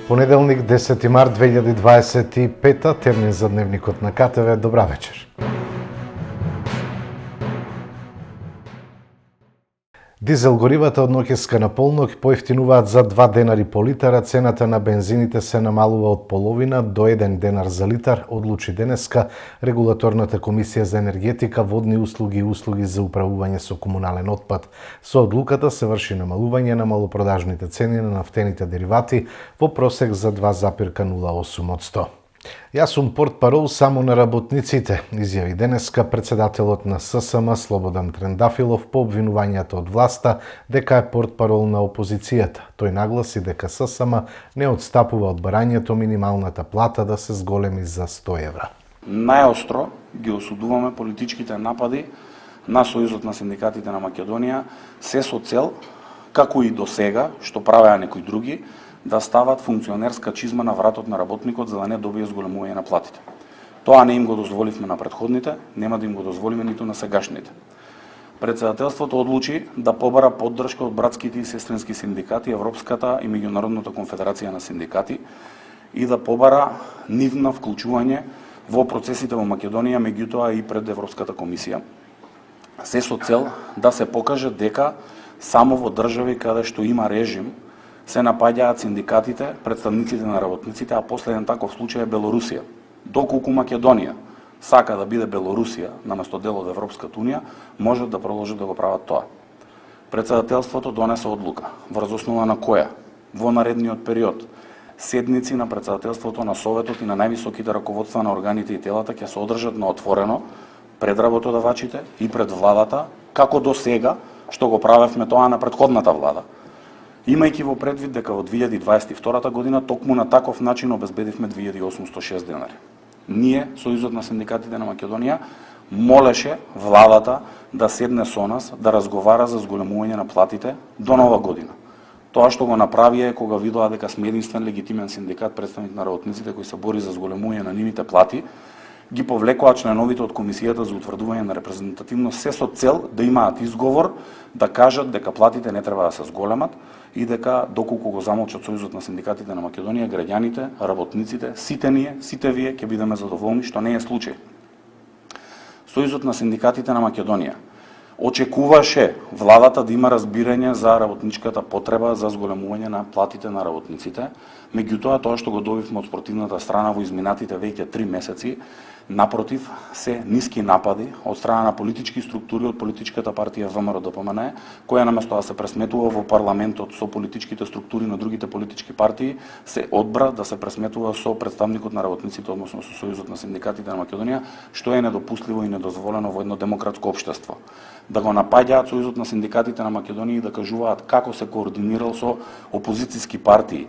Понеделник, 10 март 2025, термин за дневникот на КТВ. Добра вечер. Дизел горивата од ноќеска на полнок поевтинуваат за 2 денари по литар, а цената на бензините се намалува од половина до 1 денар за литар, одлучи денеска Регулаторната комисија за енергетика, водни услуги и услуги за управување со комунален отпад. Со одлуката се врши намалување на малопродажните цени на нафтените деривати во просек за 2,08%. Јас сум портпарол само на работниците, изјави денеска председателот на ССМ Слободан Трендафилов по обвинувањата од власта дека е портпарол на опозицијата. Тој нагласи дека ССМ не одстапува од барањето минималната плата да се зголеми за 100 евра. Најостро ги осудуваме политичките напади на Сојузот на синдикатите на Македонија, се со цел, како и до сега, што правеа некои други, да стават функционерска чизма на вратот на работникот за да не добие зголемување на платите. Тоа не им го дозволивме на претходните, нема да им го дозволиме ниту на сегашните. Председателството одлучи да побара поддршка од братските и сестрински синдикати, Европската и Меѓународната конфедерација на синдикати и да побара нивно вклучување во процесите во Македонија, меѓутоа и пред Европската комисија. Се со цел да се покаже дека само во држави каде што има режим се напаѓаат синдикатите, представниците на работниците, а последен таков случај е Белорусија. Доколку Македонија сака да биде Белорусија наместо дел од Европската унија, можат да продолжат да го прават тоа. Председателството донесе одлука, врз основа на која во наредниот период седници на председателството на Советот и на највисоките раководства на органите и телата ќе се одржат на отворено пред работодавачите и пред владата, како до сега што го правевме тоа на претходната влада. Имајќи во предвид дека во 2022 година токму на таков начин обезбедивме 2806 денари. Ние, Сојузот на синдикатите на Македонија, молеше владата да седне со нас, да разговара за зголемување на платите до нова година. Тоа што го направи е кога видоа дека сме единствен легитимен синдикат, представник на работниците кој се бори за зголемување на нивните плати, ги повлекоа членовите од Комисијата за утврдување на репрезентативност се со цел да имаат изговор да кажат дека платите не треба да се зголемат и дека доколку го замолчат Сојузот на синдикатите на Македонија, граѓаните, работниците, сите ние, сите вие ќе бидеме задоволни, што не е случај. Сојузот на синдикатите на Македонија очекуваше владата да има разбирање за работничката потреба за зголемување на платите на работниците, меѓутоа тоа што го добивме од спротивната страна во изминатите веќе 3 месеци, напротив, се ниски напади од страна на политички структури од политичката партија ВМРО-ДПМН, која наместо да се пресметува во парламентот со политичките структури на другите политички партии, се одбра да се пресметува со представникот на работниците, односно со Сојузот на синдикатите на Македонија, што е недопустливо и недозволено во едно демократско општество. Да го напаѓаат Сојузот на синдикатите на Македонија и да кажуваат како се координирал со опозицијски партии.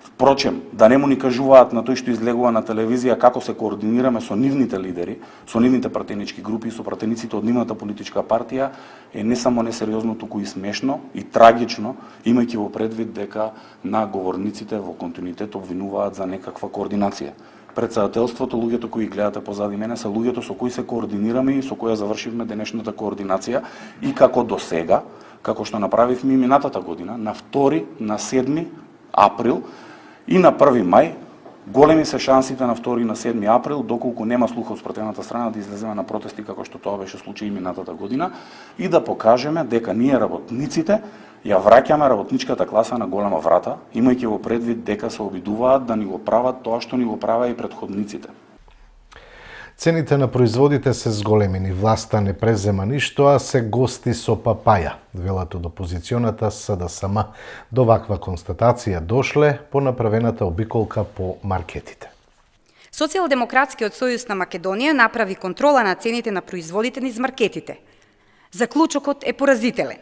Впрочем, да не му ни кажуваат на тој што излегува на телевизија како се координираме со нивните лидери, со нивните пратенички групи, со пратениците од нивната политичка партија, е не само несериозно, туку и смешно и трагично, имајќи во предвид дека на говорниците во континуитет обвинуваат за некаква координација. Председателството, луѓето кои гледате позади мене, се луѓето со кои се координираме и со кои завршивме денешната координација и како до сега, како што направивме минатата година, на 2, на 7 април и на 1 мај, големи се шансите на 2 и на 7 април, доколку нема слух од спротивната страна, да излеземе на протести како што тоа беше случај и минатата година и да покажеме дека ние работниците ја враќаме работничката класа на голема врата, имајќи во предвид дека се обидуваат да ни го прават тоа што ни го правеа и претходниците. Цените на производите се зголемени, власта не презема ништо, а се гости со папаја, велат од опозиционата СДСМ. До ваква констатација дошле по направената обиколка по маркетите. Социјалдемократскиот сојуз на Македонија направи контрола на цените на производите низ маркетите. Заклучокот е поразителен.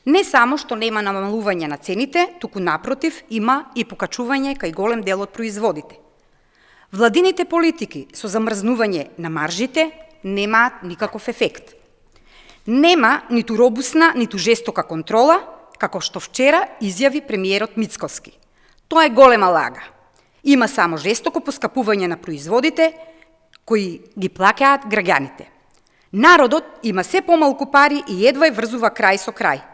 Не само што нема намалување на цените, туку напротив има и покачување кај голем дел од производите. Владините политики со замрзнување на маржите немаат никаков ефект. Нема ниту робусна, ниту жестока контрола, како што вчера изјави премиерот Мицкоски. Тоа е голема лага. Има само жестоко поскапување на производите кои ги плаќаат граѓаните. Народот има се помалку пари и едва врзува крај со крај.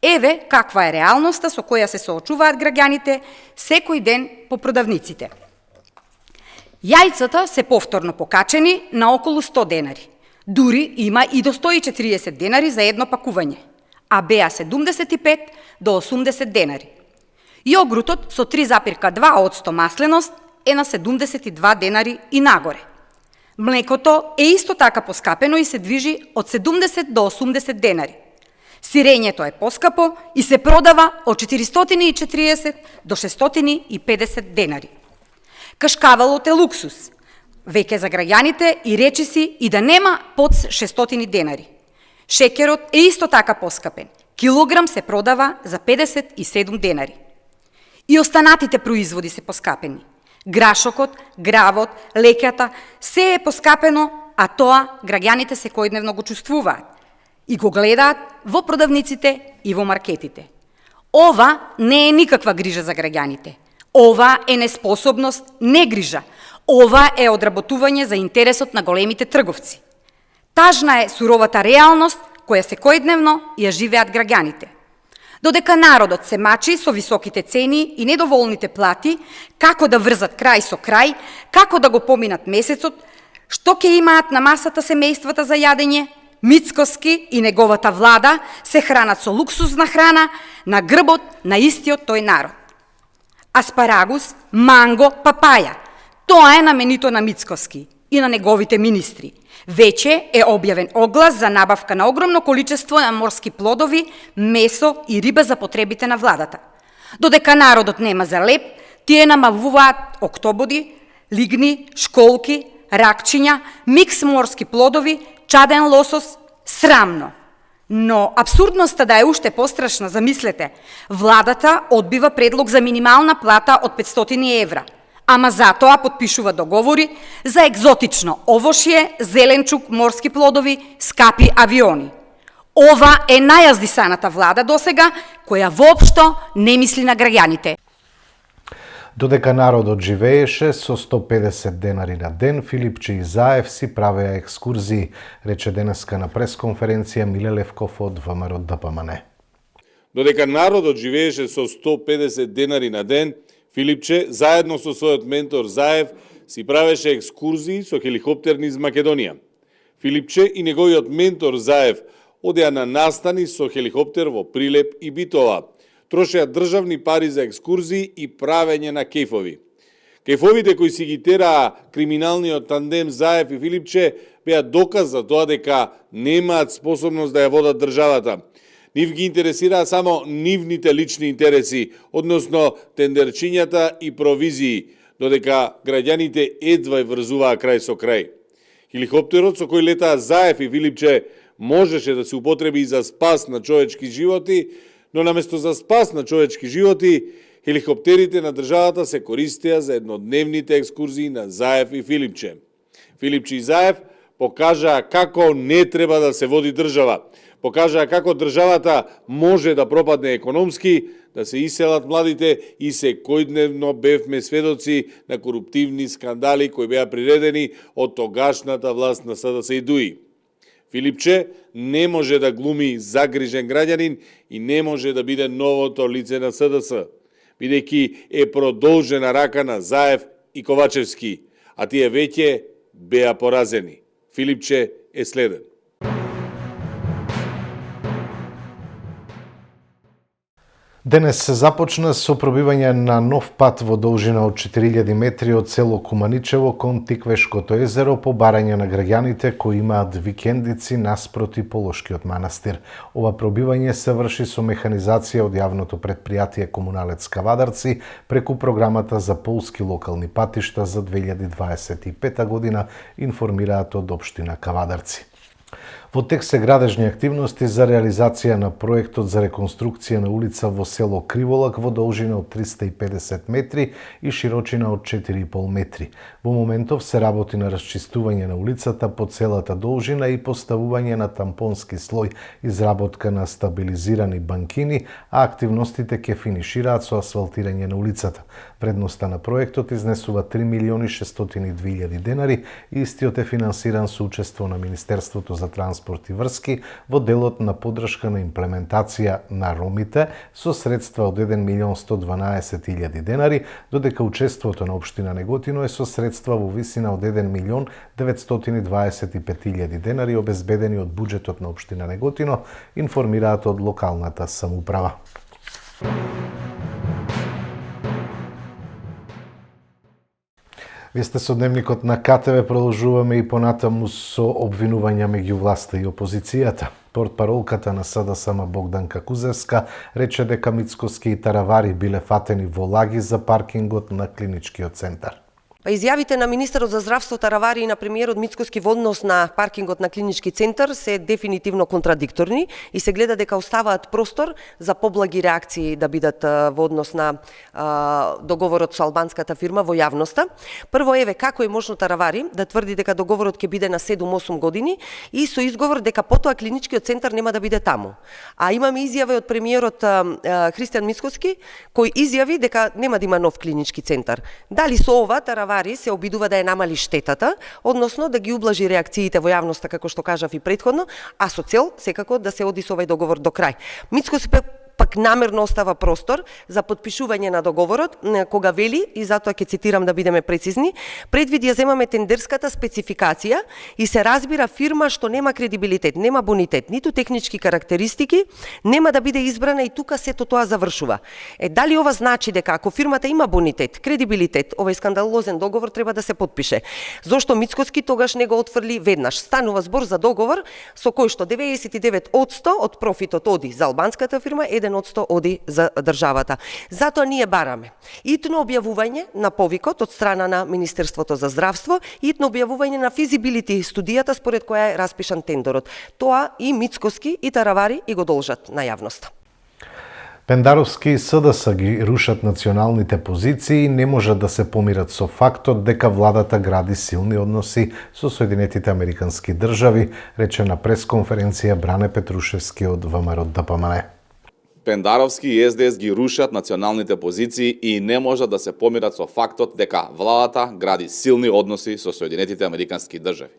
Еве каква е реалноста со која се соочуваат граѓаните секој ден по продавниците. Јајцата се повторно покачени на околу 100 денари. Дури има и до 140 денари за едно пакување, а беа 75 до 80 денари. Јогуртот со 3,2% масленост е на 72 денари и нагоре. Млекото е исто така поскапено и се движи од 70 до 80 денари. Сирењето е поскапо и се продава од 440 до 650 денари. Кашкавалот е луксус, веќе за граѓаните и речиси и да нема под 600 денари. Шекерот е исто така поскапен. Килограм се продава за 57 денари. И останатите производи се поскапени. Грашокот, гравот, лекјата, се е поскапено, а тоа граѓаните секојдневно го чувствуваат и го гледаат во продавниците и во маркетите. Ова не е никаква грижа за граѓаните. Ова е неспособност, не грижа. Ова е одработување за интересот на големите трговци. Тажна е суровата реалност која секојдневно ја живеат граѓаните. Додека народот се мачи со високите цени и недоволните плати, како да врзат крај со крај, како да го поминат месецот, што ќе имаат на масата семејствата за јадење, Мицкоски и неговата влада се хранат со луксузна храна на грбот на истиот тој народ. Аспарагус, манго, папаја. Тоа е наменито на Мицкоски и на неговите министри. Веќе е објавен оглас за набавка на огромно количество на морски плодови, месо и риба за потребите на владата. Додека народот нема за леп, тие намавуваат октободи, лигни, школки, ракчиња, микс морски плодови, чаден лосос, срамно. Но абсурдноста да е уште пострашна, замислете, владата одбива предлог за минимална плата од 500 евра, ама затоа потпишува договори за екзотично овошје, зеленчук, морски плодови, скапи авиони. Ова е најаздисаната влада досега, која воопшто не мисли на граѓаните. Додека народот живееше со 150 денари на ден, Филипче и Заев си правеа екскурзии, рече денеска на пресконференција Миле Левков од ВМРО ДПМН. Додека народот живееше со 150 денари на ден, Филипче, заедно со својот ментор Заев, си правеше екскурзии со хеликоптер низ Македонија. Филипче и неговиот ментор Заев одеа на настани со хеликоптер во Прилеп и Битола. Трошеа државни пари за екскурзии и правење на кејфови. Кејфовите кои си ги тераа криминалниот тандем Заев и Филипче беа доказ за тоа дека немаат способност да ја водат државата. Нив ги интересираа само нивните лични интереси, односно тендерчињата и провизии, додека граѓаните едва врзуваа крај со крај. Хеликоптерот со кој летаа Заев и Филипче можеше да се употреби за спас на човечки животи, но наместо за спас на човечки животи, хеликоптерите на државата се користеа за еднодневните екскурзии на Заев и Филипче. Филипче и Заев покажаа како не треба да се води држава, покажаа како државата може да пропадне економски, да се иселат младите и секојдневно бевме сведоци на коруптивни скандали кои беа приредени од тогашната власт на СДС и ДУИ. Филипче не може да глуми загрижен граѓанин и не може да биде новото лице на СДС, бидејќи е продолжена рака на Заев и Ковачевски, а тие веќе беа поразени. Филипче е следен. Денес се започна со пробивање на нов пат во должина од 4000 метри од село Куманичево кон Тиквешкото езеро по барање на граѓаните кои имаат викендици наспроти Полошкиот манастир. Ова пробивање се врши со механизација од јавното претпријатие Комуналец Кавадарци преку програмата за полски локални патишта за 2025 година, информираат од општина Кавадарци. Во тек се градежни активности за реализација на проектот за реконструкција на улица во село Криволак во должина од 350 метри и широчина од 4,5 метри. Во моментов се работи на расчистување на улицата по целата должина и поставување на тампонски слој, изработка на стабилизирани банкини, а активностите ќе финишираат со асфалтирање на улицата. Вредноста на проектот изнесува 3.602.000 денари и истиот е финансиран со учество на Министерството за транспорт транспорт и врски во делот на поддршка на имплементација на ромите со средства од 1.112.000 денари, додека учеството на општина Неготино е со средства во висина од 1.925.000 денари обезбедени од буџетот на општина Неготино, информираат од локалната самоуправа. Вие сте со дневникот на КТВ, продолжуваме и понатаму со обвинувања меѓу власта и опозицијата. Портпаролката на СДСМ Богданка Кузевска рече дека Мицкоски и Таравари биле фатени во лаги за паркингот на клиничкиот центар. Изјавите на министерот за здравство Таравари и на премиерот Мицкоски во однос на паркингот на клинички центар се дефинитивно контрадикторни и се гледа дека оставаат простор за поблаги реакции да бидат во однос на договорот со албанската фирма во јавноста. Прво еве како е можно Таравари да тврди дека договорот ќе биде на 7-8 години и со изговор дека потоа клиничкиот центар нема да биде таму. А имаме изјави од премиерот Христијан Мицкоски кој изјави дека нема да има нов клинички центар. Дали со ова Таравари се обидува да ја намали штетата, односно да ги ублажи реакциите во јавноста, како што кажав и претходно, а со цел секако да се оди со овој договор до крај. Мицкоски пак намерно остава простор за подпишување на договорот, кога вели, и затоа ќе цитирам да бидеме прецизни, предвиди ја земаме тендерската спецификација и се разбира фирма што нема кредибилитет, нема бонитет, ниту технички карактеристики, нема да биде избрана и тука сето тоа завршува. Дали ова значи дека ако фирмата има бонитет, кредибилитет, овој скандалозен договор треба да се подпише? Зошто Мицкоски тогаш не го отфрли веднаш? Станува збор за договор со кој што 99% од профитот оди за албанската фирма, 1% оди за државата. Затоа ние бараме итно објавување на повикот од страна на Министерството за здравство, итно објавување на физибилити студијата според која е распишан тендерот. Тоа и Мицкоски и Таравари и го должат на јавноста. Пендаровски и СДС ги рушат националните позиции и не можат да се помират со фактот дека владата гради силни односи со Соединетите Американски држави, рече на пресконференција Бране Петрушевски од ВМРО ДПМН. Пендаровски и СДС ги рушат националните позиции и не можат да се помират со фактот дека владата гради силни односи со Соединетите Американски држави.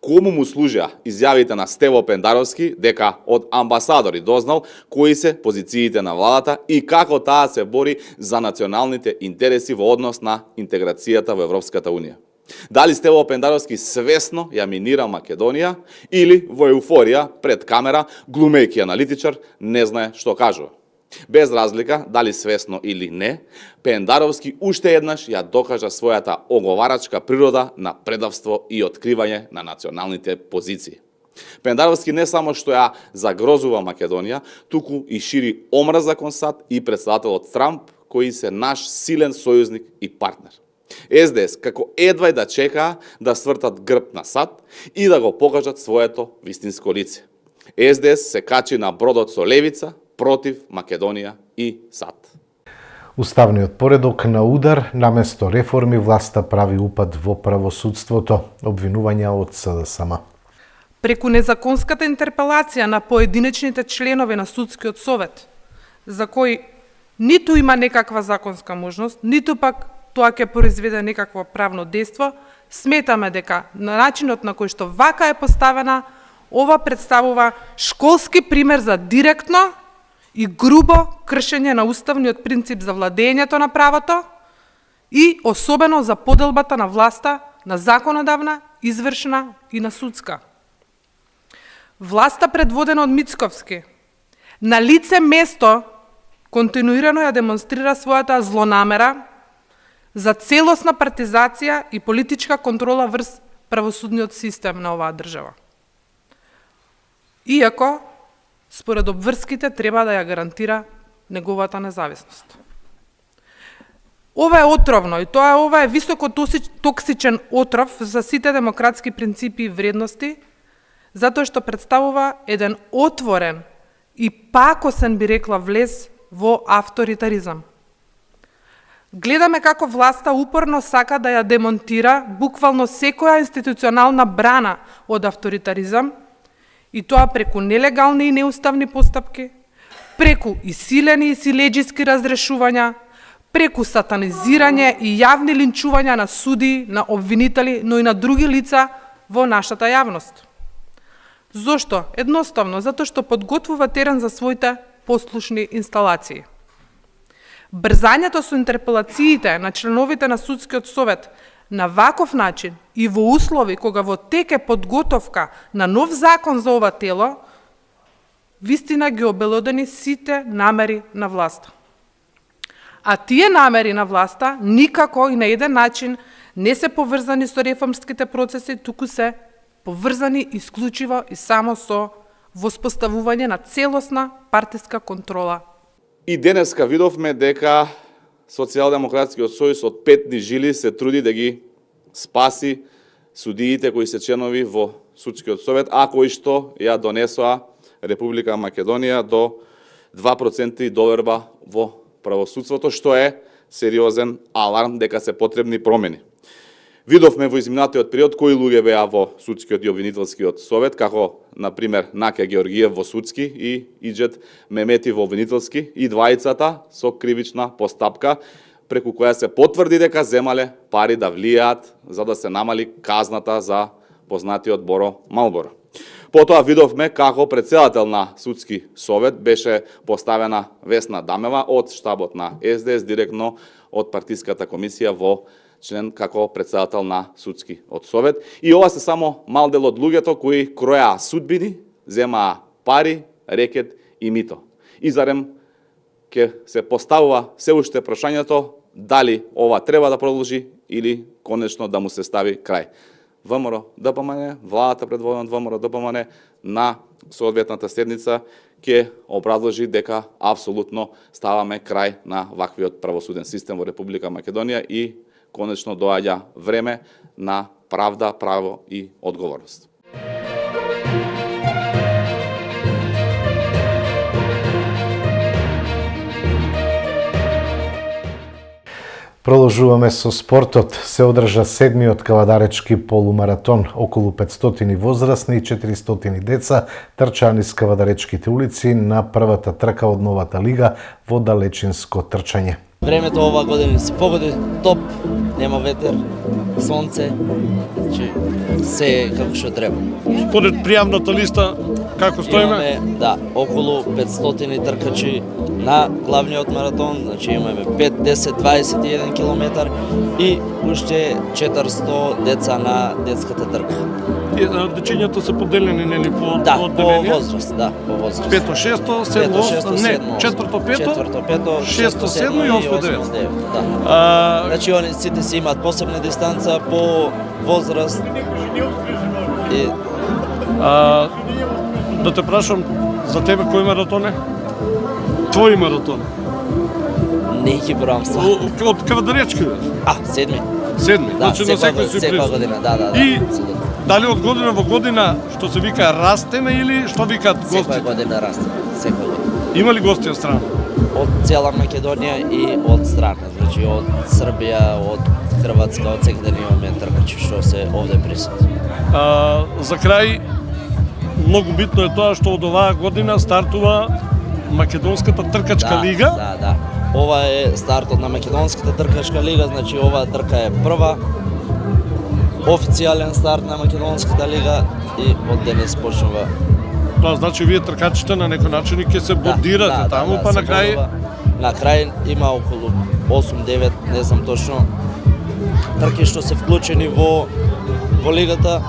Кому му служеа изјавите на Стево Пендаровски дека од амбасадори дознал кои се позициите на владата и како таа се бори за националните интереси во однос на интеграцијата во Европската Унија? Дали Стево Пендаровски свесно ја минира Македонија или во еуфорија пред камера, глумејќи аналитичар, не знае што кажува? Без разлика, дали свесно или не, Пендаровски уште еднаш ја докажа својата оговарачка природа на предавство и откривање на националните позиции. Пендаровски не само што ја загрозува Македонија, туку и шири омраза кон САД и председателот Трамп, кои се наш силен сојузник и партнер. СДС како едвај да чекаа да свртат грб на САД и да го покажат своето вистинско лице. СДС се качи на бродот со левица против Македонија и САД. Уставниот поредок на удар, наместо реформи власта прави упад во правосудството, обвинувања од СДСМ. Преку незаконската интерпелација на поединечните членови на судскиот совет, за кои ниту има некаква законска можност, ниту пак тоа ќе произведе некакво правно дејство, сметаме дека на начинот на кој што вака е поставена, ова представува школски пример за директно и грубо кршење на уставниот принцип за владењето на правото и особено за поделбата на власта на законодавна, извршна и на судска. Власта предводена од Мицковски на лице место континуирано ја демонстрира својата злонамера за целосна партизација и политичка контрола врз правосудниот систем на оваа држава. Иако, според обврските, треба да ја гарантира неговата независност. Ова е отровно и ова е високо токсичен отров за сите демократски принципи и вредности, затоа што представува еден отворен и пакосен, би рекла, влез во авторитаризам. Гледаме како власта упорно сака да ја демонтира буквално секоја институционална брана од авторитаризам, и тоа преку нелегални и неуставни постапки, преку и силени и силеџиски разрешувања, преку сатанизирање и јавни линчувања на суди, на обвинители, но и на други лица во нашата јавност. Зошто? Едноставно, затоа што подготвува терен за своите послушни инсталации. Брзањето со интерпелациите на членовите на Судскиот совет на ваков начин и во услови кога во тек е подготовка на нов закон за ова тело, вистина ги обелодени сите намери на власта. А тие намери на власта никако и на еден начин не се поврзани со реформските процеси, туку се поврзани исклучиво и само со воспоставување на целосна партиска контрола. И денеска видовме дека Социјалдемократскиот сојуз од петни жили се труди да ги спаси судиите кои се членови во Судскиот совет, а кои што ја донесоа Република Македонија до 2% доверба во правосудството, што е сериозен аларм дека се потребни промени. Видовме во изминатиот период кои луѓе беа во Судскиот и обвинителскиот совет, како, например, Наке Георгиев во Судски и Иџет Мемети во обвинителски, и двајцата со кривична постапка, преку која се потврди дека земале пари да влијаат за да се намали казната за познатиот Боро Малборо. Потоа видовме како председател на Судски совет беше поставена Весна Дамева од штабот на СДС, директно од партиската комисија во член како председател на Судскиот совет. И ова се само мал дел од луѓето кои кројаа судбини, земаа пари, рекет и мито. И зарем ќе се поставува се уште прашањето дали ова треба да продолжи или конечно да му се стави крај. ВМРО ДПМН, владата предводена од ВМРО ДПМН на соодветната седница ќе образложи дека апсолутно ставаме крај на ваквиот правосуден систем во Република Македонија и конечно доаѓа време на правда, право и одговорност. Продолжуваме со спортот. Се одржа седмиот кавадаречки полумаратон. Околу 500 возрастни и 400 деца трчаа низ кавадаречките улици на првата трка од новата лига во далечинско трчање. Времето ова година се погоди топ, нема ветер, сонце, значи се како што треба. Според пријавната листа, како стоиме? Имаме, да, околу 500 тркачи на главниот маратон, значи имаме 5, 10, 21 километар и уште 400 деца на детската трка. Дечињата се поделени нели по одделенија? По возраст, да, по возраст. Пето, шесто, седмо, не, четврто, пето, шесто, седмо и осмо, девет. Да. Значи, они сите си имаат посебна дистанца по возраст. И... Да те прашам, за тебе кој маратон е? Твој маратон? Не ги бројам стварно. Од кавадаречки? Седми. Седми, да, значи на секој си секоја година, да. И дали од година во година, што се вика, растеме или што викаат гости? Секоја година растеме, секоја година. Има ли гости од страна? Од цела Македонија и од страна, значи од Србија, од Хрватска, од секаде имаме тркачи што се овде присутни. За крај, многу битно е тоа што од оваа година стартува Македонската тркачка лига. Да. Ова е стартот на Македонската тркачка лига, значи оваа трка е прва официјален старт на Македонската лига и од денес почнува. Тоа значи вие тркачите на некој начин ќе се бодирате таму, па на крај... На крај има околу 8-9, не знам точно, трки што се вклучени во лигата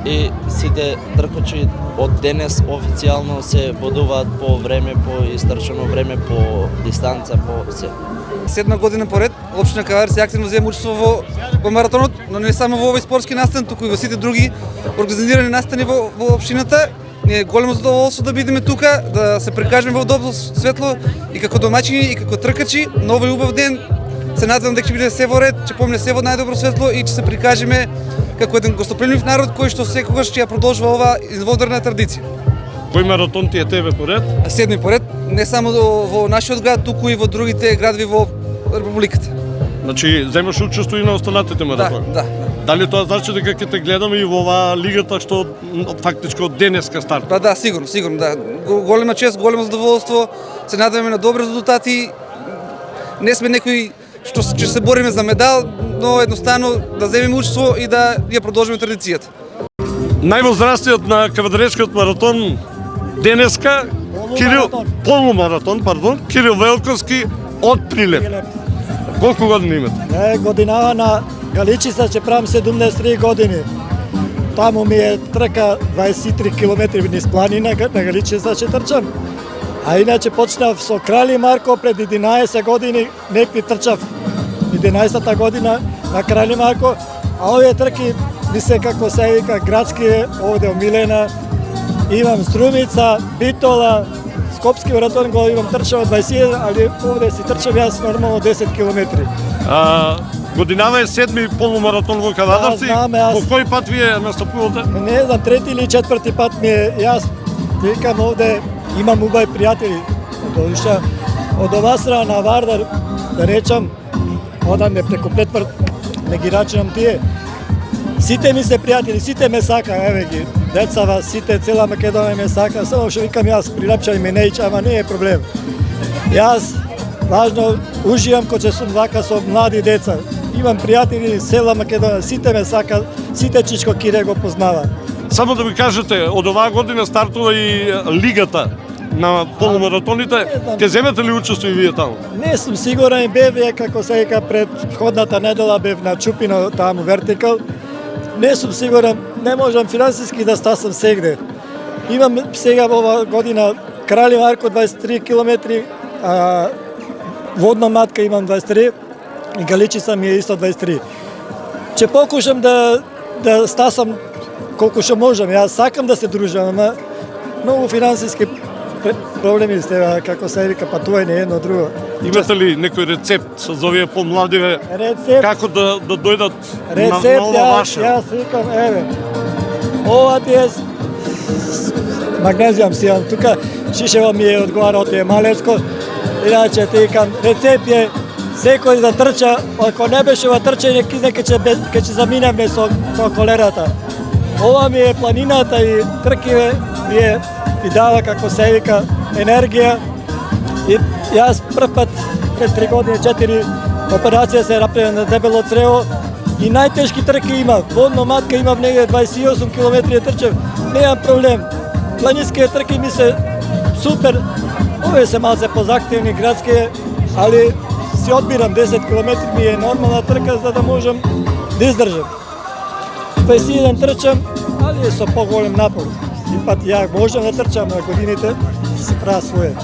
и сите тркачи од денес официјално се бодуваат по време, по истрчано време, по дистанца, по се. 7 година поред, општина Кавадар се активно зема учество во маратонот, но не само во овој спортски настан, туку и во сите други организирани настани во општината. Ние големо задоволство да бидеме тука, да се прикажеме во добро светло и како домаќини и како тркачи на овој убав ден. Се надевам дека ќе биде се во ред, ќе помине се во најдобро светло и ќе се прикажеме како еден гостопримлив народ кој што секогаш ќе ја продолжува оваа модерна традиција. Кој маратон ти е тебе поред? Седми поред, не само во нашиот град, туку и во другите градови во републиката. Значи, земаш учество и на останатите маратони? Да. Дали тоа значи дека ќе те гледаме и во оваа лигата што фактички од денеска старт? Да, сигурно, да. Голема чест, големо задоволство. Се надеваме на добри резултати. Не сме некои што ќе се бориме за медал, но едноставно да земеме учество и да ја продолжиме традицијата. Највозрастниот на кавадаречкиот маратон денеска, полумаратон, Кирил Велковски од Прилеп. Колку години имате? Годинава на Галичица ќе правам 73 години. Таму ми е трка 23 километри низ планина, на Галичица ќе трчам. А иначе почнав со Крали Марко пред 11 години, некви трчав 11-та година на Крали Марко, а овие трки ми се како се вика градски, овде омилена. Имам Струмица, Битола, Скопски маратон го имам трчав 21, али овде си трчам јас нормално 10 километри. Годинава е 7-ми полумаратон во Кавадарци. По кој пат вие настапувате? Не знам, трети или четврти пат ми е. Јас викам овде имам убави пријатели. Од ова страна на Вардар, да речам, одам преку Претвар, не ги рачунам тие. Сите ми се пријатели, сите ме сака, еве ги. Децава, сите, цела Македонија ме сака, само што викам јас, Прилепчани ме не ама не е проблем. Јас, важно, уживам кога сум вака со млади деца. Имам пријатели, цела Македонија, сите ме сака, сите Чичко Кире го познава. Само да ми кажете, од оваа година стартува и лигата на полумаратоните. Ке земете ли учество и вие таму? Не сум сигурен, бев како се вика предходната недела бев на Чупино таму вертикал. Не сум сигурен, не можам финансиски да стасам сегде. Имам сега ова година Крали Марко 23 километри, водна матка имам 23 и Галичица ми е исто 23. Ќе покушам да стасам колку што можам. Јас сакам да се дружам, ама многу финансиски проблеми сте, како се вика, патување едно друго. Имате ли некој рецепт за овие помладиве? Рецепт? Како да дојдат рецепт, на ова ваше? Јас викам, еве, ова ти е магнезиум си имам тука, шишево ми е одговара од Малецко, иначе ти викам, рецепт е секој да трча, ако не беше ова трчање, ке ќе заминеме со колерата. Ова ми е планината и тркиве ми дава, како се вика, енергија. И јас прв пат пред 3 години, 4 операција се направи на дебело црево и најтешки трки имав. Водно матка имав негде 28 километри трчев, немам проблем. Планинските трки ми се супер, овие се малце позактивни, градски, али си одбирам 10 километри ми е нормална трка за да можам да издржам. 21 трчам, али е со поголем напор. И пат ја можам да трчам на годините, се прават своје.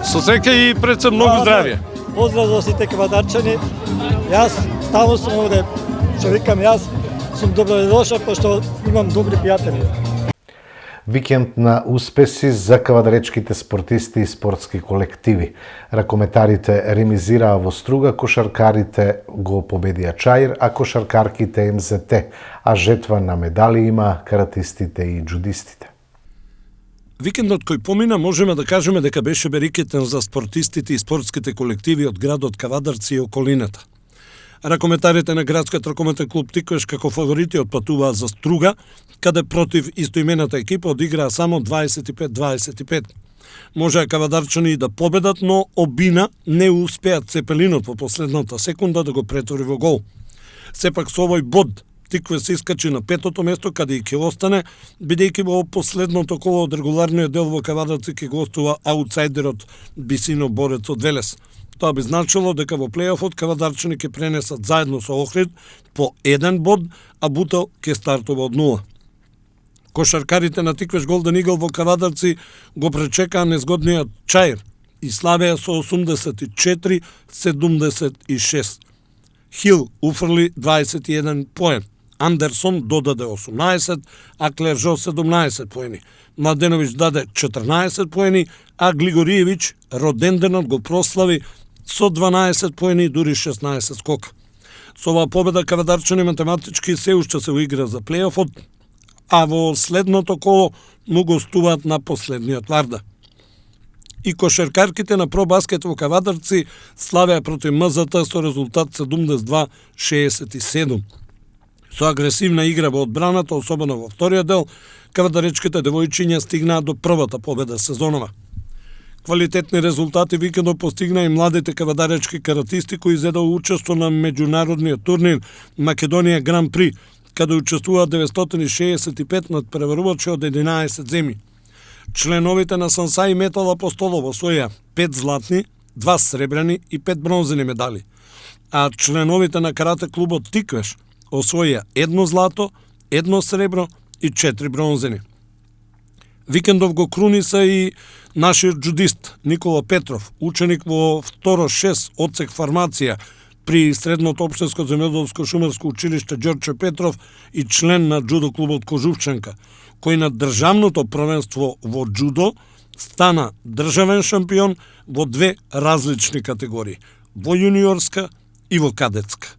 Со среќа и пред се многу здравје. Поздрав за сите кавадарчани. Јас стално сум овде, што викам јас, сум добродошол, пошто имам добри пријатели. Викенд на успеси за кавадаречките спортисти и спортски колективи. Ракометарите ремизираа во Струга, кошаркарите го победија Чаир, а кошаркарките МЗТ, а жетва на медали има каратистите и джудистите. Викендот кој помина можеме да кажеме дека беше берекетен за спортистите и спортските колективи од градот Кавадарци и околината. Ракометарите на градскиот ракометен клуб Тиквеш како фаворити отпатуваа за Струга, каде против истоимената екипа одиграа само 25-25. Можеа кавадарчани да победат, но обина не успеат Цепелинот во последната секунда да го претвори во гол. Сепак со овој бод Тикве се искачи на 5-то место, каде и ќе остане, бидејќи во последното коло од регуларниот дел во Кавадарци ќе гостува аутсайдерот Бисино Борец од Велес. Тоа би значило дека во плејофот кавадарчани ќе пренесат заедно со Охрид по 1 бод, а Бутел ќе стартува од 0. Кошаркарите на Тиквеш Голден Игл во Кавадарци го пречекаа незгодниот Чаир и славеа со 84-76. Хил уфрли 21 поен. Андерсон додаде 18, а Клержо 17 поени. Младеновиќ даде 14 поени, а Глигориевиќ роденденот го прослави со 12 поени и дури 16 скока. Со оваа победа кавадарчани математички се уште се уигра за плејофот, а во следното коло му гостуваат на последниот Варда. И кошаркарките на пробаскет во Кавадарци славеа против МЗТ со резултат 72-67. Со агресивна игра во одбраната, особено во вториот дел, кавадаречките девојчиња стигнаа до првата победа сезонова. Квалитетни резултати викендот постигнаа и младите кавадаречки каратисти кои зедоа учество на меѓународниот турнир Македонија Гран При, каде учествуваат 965 надпреварувачи од 11 земји. Членовите на Сансаи Метал Апостолово освоја 5 златни, 2 сребрени и 5 бронзени медали, а членовите на карате клубот Тиквеш освоја 1 злато, 1 сребро и 4 бронзени. Викендов го круниса и нашиот джудист Никола Петров, ученик во второ 6 одсек фармација при Средното општинско земјоделско шумарско училиште Ѓорче Петров и член на џудо клубот Кожувчанка, кој на државното првенство во џудо стана државен шампион во 2 различни категории, во јуниорска и во кадетска.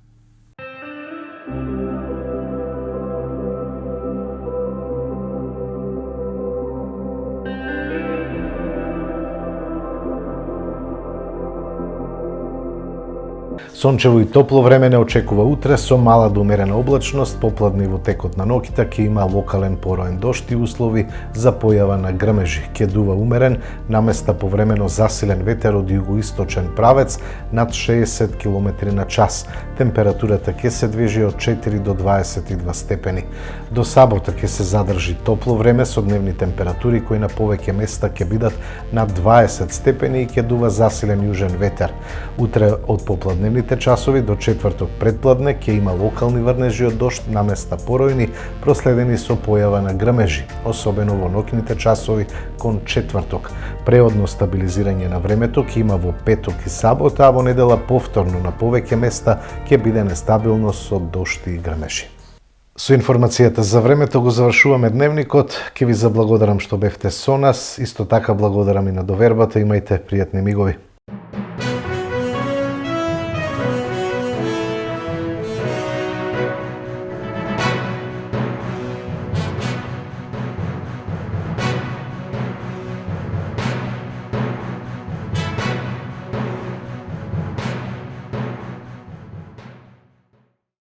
Сончево и топло време не очекува утре со мала до умерена облачност, попладни во текот на ноќта ќе има локален пороен дожд и услови за појава на грмежи. Ќе дува умерен, наместа повремено засилен ветер од југоисточен правец над 60 км на час. Температурата ќе се движи од 4 до 22 степени. До сабота ќе се задржи топло време со дневни температури кои на повеќе места ќе бидат над 20 степени и ќе дува засилен јужен ветер. Утре од попладневните часови до четврток предпладне ќе има локални врнежи од дожд наместа поројни, проследени со појава на грмежи, особено во ноќните часови кон четврток. Преодно стабилизирање на времето ќе има во петок и сабота, а во недела повторно на повеќе места ќе биде нестабилно со дожд и грмежи. Со информацијата за времето го завршуваме дневникот. Ќе ви заблагодарам што бевте со нас. Исто така благодарам и на довербата. Имајте пријатни мигови.